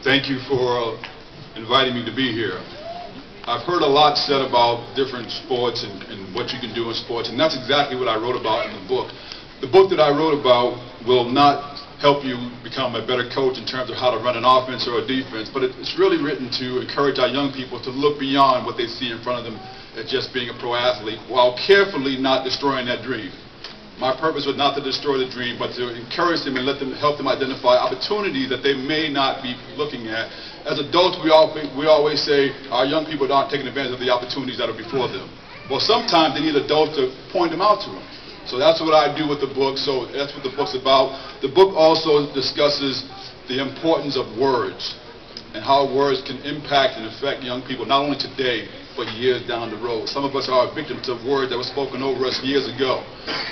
Thank you for inviting me to be here. I've heard a lot said about different sports and what you can do in sports, and that's exactly what I wrote about in the book. The book that I wrote about will not help you become a better coach in terms of how to run an offense or a defense, but it's really written to encourage our young people to look beyond what they see in front of them as just being a pro athlete, while carefully not destroying that dream. My purpose was not to destroy the dream, but to encourage them and help them identify opportunities that they may not be looking at. As adults, we always say our young people aren't taking advantage of the opportunities that are before them. Well, sometimes they need adults to point them out to them. So that's what I do with the book. So that's what the book's about. The book also discusses the importance of words and how words can impact and affect young people, not only today, but years down the road. Some of us are victims of words that were spoken over us years ago.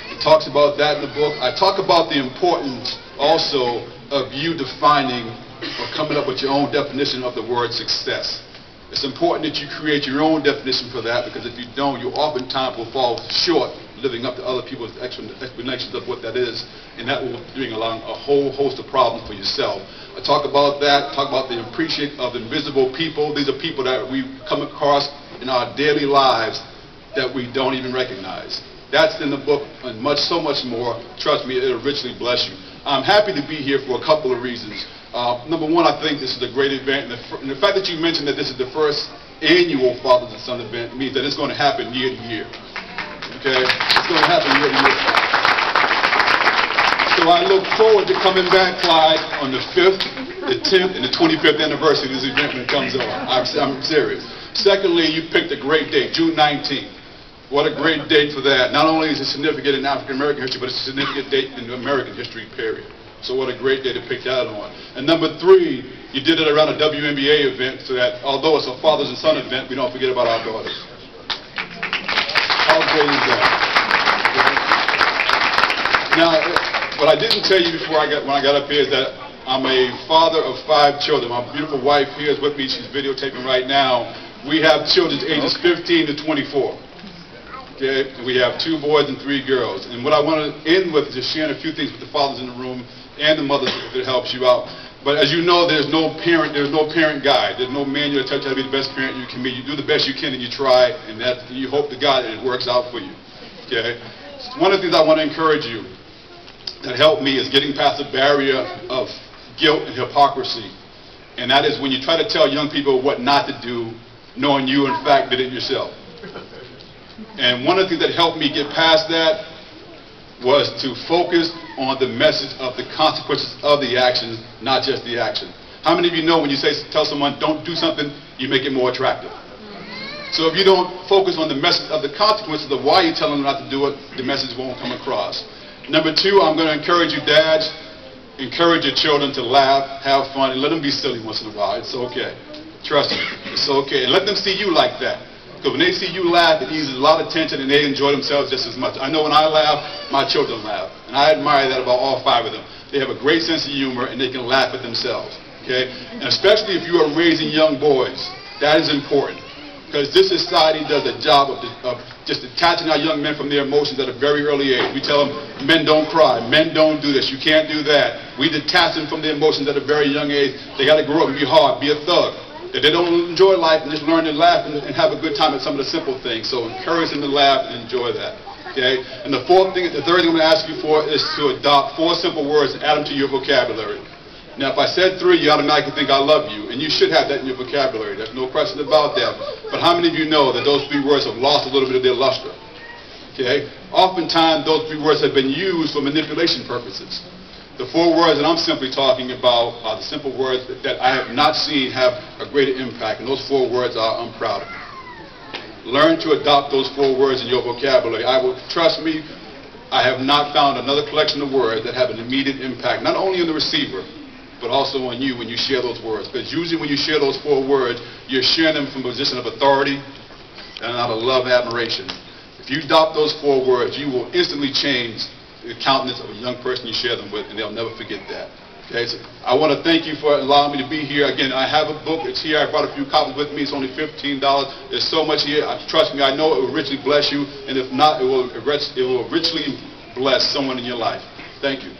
It talks about that in the book. I talk about the importance also of you defining or coming up with your own definition of the word success. It's important that you create your own definition for that, because if you don't, you oftentimes will fall short living up to other people's explanations of what that is, and that will bring along a whole host of problems for yourself. I talk about that, talk about the appreciation of invisible people. These are people that we come across in our daily lives that we don't even recognize. That's in the book, and so much more. Trust me, it'll richly bless you. I'm happy to be here for a couple of reasons. Number one, I think this is a great event, and the fact that you mentioned that this is the first annual Fathers and Sons event means that it's going to happen year to year. Okay? It's going to happen year to year. So I look forward to coming back, Clyde, on the 5th, the 10th, and the 25th anniversary of this event when it comes on. I'm serious. Secondly, you picked a great date, June 19th. What a great date for that. Not only is it significant in African American history, but it's a significant date in American history, period. So what a great day to pick that on. And number three, you did it around a WNBA event, so that although it's a Fathers and Sons event, we don't forget about our daughters. How great is that? Now, what I didn't tell you before when I got up here is that I'm a father of 5 children. My beautiful wife here is with me. She's videotaping right now. We have children ages 15 to 24. Okay? We have 2 boys and 3 girls. And what I want to end with is just sharing a few things with the fathers in the room and the mothers if it helps you out. But as you know, there's no parent guide. There's no manual that tells you how to be the best parent you can be. You do the best you can and you try, and you hope to God that it works out for you. Okay? One of the things I want to encourage you that helped me is getting past the barrier of guilt and hypocrisy. And that is when you try to tell young people what not to do, knowing you in fact did it yourself. And one of the things that helped me get past that was to focus on the message of the consequences of the action, not just the action. How many of you know when you tell someone don't do something, you make it more attractive? So if you don't focus on the message of the consequences of why you're telling them not to do it, the message won't come across. Number 2, I'm going to encourage you dads, encourage your children to laugh, have fun, and let them be silly once in a while. It's okay. Trust me, it's okay. And let them see you like that. Because when they see you laugh, it eases a lot of tension and they enjoy themselves just as much. I know when I laugh, my children laugh. And I admire that about all 5 of them. They have a great sense of humor and they can laugh at themselves. Okay? And especially if you are raising young boys, that is important. Because this society does a job of just detaching our young men from their emotions at a very early age. We tell them, men don't cry, men don't do this, you can't do that. We detach them from their emotions at a very young age. They got to grow up and be hard, be a thug. If they don't enjoy life, and just learn to laugh and have a good time at some of the simple things. So encourage them to laugh and enjoy that. Okay? And the third thing I'm going to ask you for is to adopt 4 simple words and add them to your vocabulary. Now, if I said 3, you automatically think I love you, and you should have that in your vocabulary. There's no question about that. But how many of you know that those 3 words have lost a little bit of their luster? Okay? Oftentimes, those 3 words have been used for manipulation purposes. The 4 words that I'm simply talking about are the simple words that I have not seen have a greater impact, and those 4 words are I'm proud of you. Learn to adopt those 4 words in your vocabulary. Trust me, I have not found another collection of words that have an immediate impact, not only on the receiver, but also on you when you share those words. Because usually when you share those 4 words, you're sharing them from a position of authority and out of love and admiration. If you adopt those 4 words, you will instantly change the countenance of a young person you share them with, and they'll never forget that. Okay, so I want to thank you for allowing me to be here. Again, I have a book. It's here. I brought a few copies with me. It's only $15. There's so much here. Trust me, I know it will richly bless you, and if not, it will richly bless someone in your life. Thank you.